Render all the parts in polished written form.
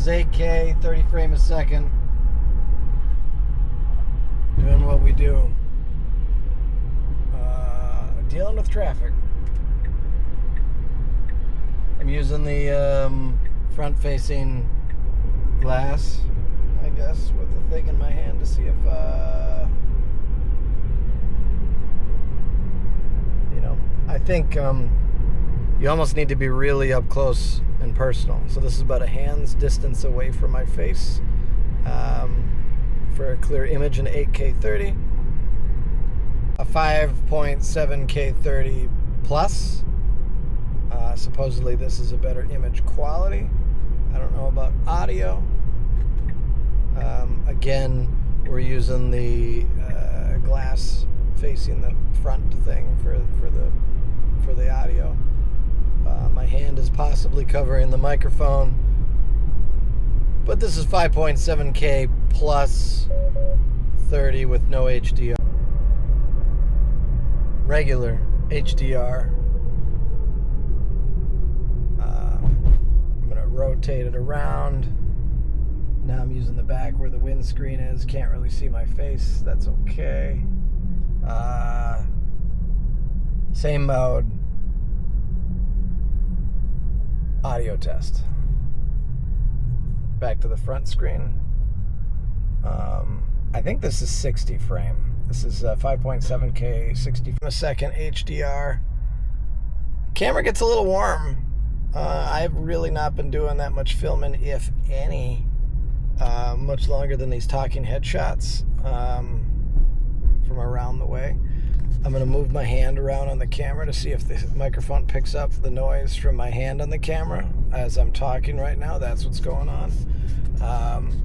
is 8K, 30 frame a second. Doing what we do. Dealing with traffic. I'm using the front-facing glass, I guess, with the thing in my hand to see if, I think you almost need to be really up close and personal. So this is about a hand's distance away from my face for a clear image in 8K 30. A 5.7K 30 plus. Supposedly this is a better image quality. I don't know about audio. Again, we're using the glass facing the front thing for the audio. My hand is possibly covering the microphone, but this is 5.7K plus 30 with no HDR. Regular HDR. I'm going to rotate it around. Now I'm using the back where the windscreen is. Can't really see my face. That's okay. Same mode. Audio test. Back to the front screen. I think this is 60 frame. This is 5.7K, 60 frame a second HDR. Camera gets a little warm. I've really not been doing that much filming, if any, much longer than these talking headshots from around the way. I'm going to move my hand around on the camera to see if the microphone picks up the noise from my hand on the camera as I'm talking right now. That's what's going on.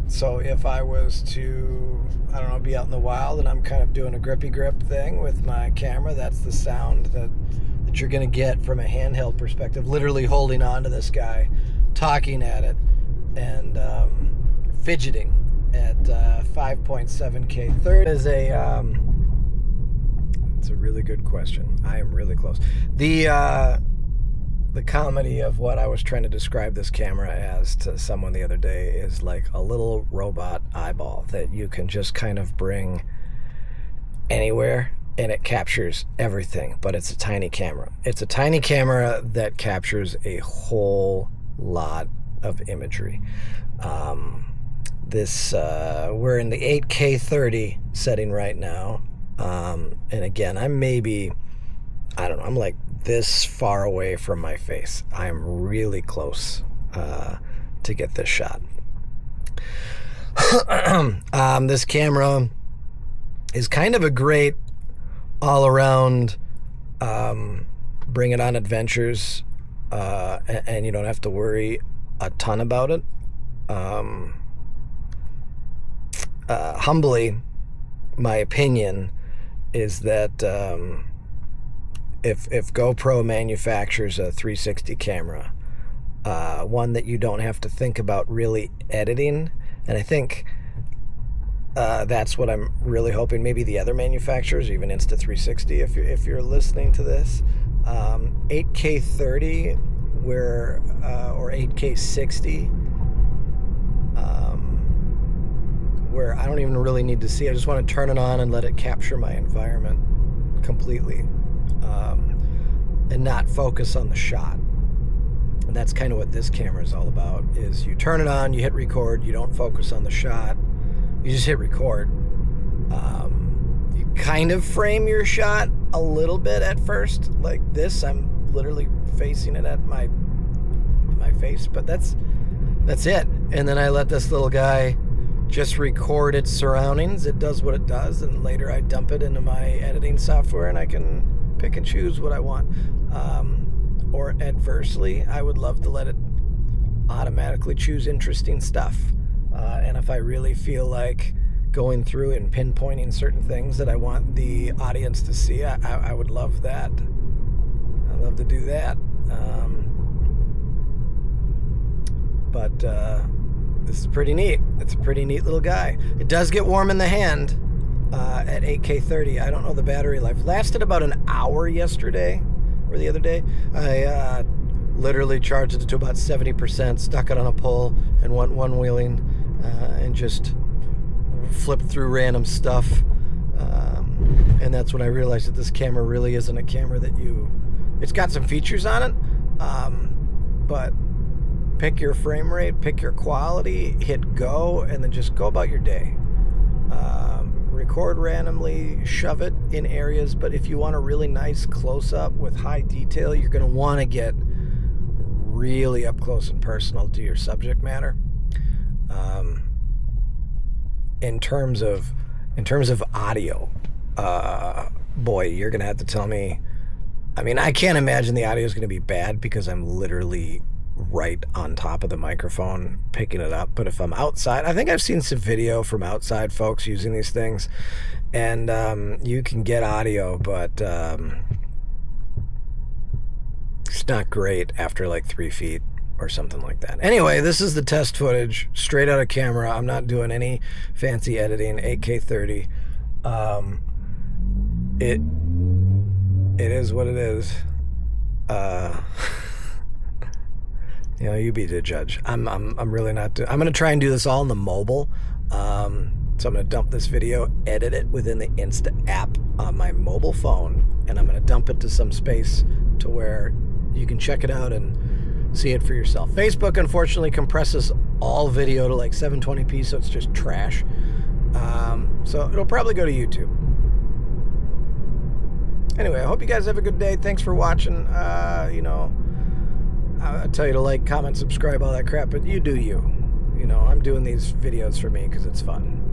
So if I was to, I don't know, be out in the wild and I'm kind of doing a grippy grip thing with my camera, that's the sound that you're going to get from a handheld perspective, literally holding on to this guy, talking at it, and fidgeting at 5.7K 30 is it's a really good question. I am really close. The comedy of what I was trying to describe this camera as to someone the other day is like a little robot eyeball that you can just kind of bring anywhere and it captures everything, but it's a tiny camera. It's a tiny camera that captures a whole lot of imagery. We're in the 8K 30 setting right now. And again, I'm maybe, I don't know, I'm like this far away from my face. I'm really close to get this shot. This camera is kind of a great all-around bring it on adventures, and you don't have to worry a ton about it. Humbly, my opinion is that if GoPro manufactures a 360 camera, one that you don't have to think about really editing, and I think that's what I'm really hoping. Maybe the other manufacturers, even Insta360, if you're listening to this, 8K 30 or 8K 60, where I don't even really need to see. I just want to turn it on and let it capture my environment completely, and not focus on the shot. And that's kind of what this camera is all about, is you turn it on, you hit record, you don't focus on the shot, you just hit record. You kind of frame your shot a little bit at first, like this. I'm literally facing it at my face, but that's it. And then I let this little guy just record its surroundings. It does what it does, and later I dump it into my editing software and I can pick and choose what I want. Or adversely, I would love to let it automatically choose interesting stuff. And if I really feel like going through and pinpointing certain things that I want the audience to see, I would love that. I'd love to do that. But this is pretty neat. It's a pretty neat little guy. It does get warm in the hand at 8K 30. I don't know the battery life. Lasted about an hour yesterday or the other day. I literally charged it to about 70%, stuck it on a pole, and went one-wheeling and just flipped through random stuff. And that's when I realized that this camera really isn't a camera that it's got some features on it, but pick your frame rate, pick your quality, hit go, and then just go about your day. Record randomly, shove it in areas, but if you want a really nice close-up with high detail, you're going to want to get really up close and personal to your subject matter. In terms of audio, boy, you're going to have to tell me. I mean, I can't imagine the audio is going to be bad because I'm literally right on top of the microphone picking it up. But if I'm outside, I think I've seen some video from outside folks using these things, and you can get audio, but it's not great after like 3 feet or something like that. Anyway, this is the test footage straight out of camera. I'm not doing any fancy editing. 8K 30. It is what it is. You know, you be the judge. I'm really not. I'm gonna try and do this all in the mobile. So I'm gonna dump this video, edit it within the Insta app on my mobile phone, and I'm gonna dump it to some space to where you can check it out and see it for yourself. Facebook, unfortunately, compresses all video to like 720p, so it's just trash. So it'll probably go to YouTube. Anyway, I hope you guys have a good day. Thanks for watching. You know, I'll tell you to like, comment, subscribe, all that crap, but you do you. You know, I'm doing these videos for me because it's fun.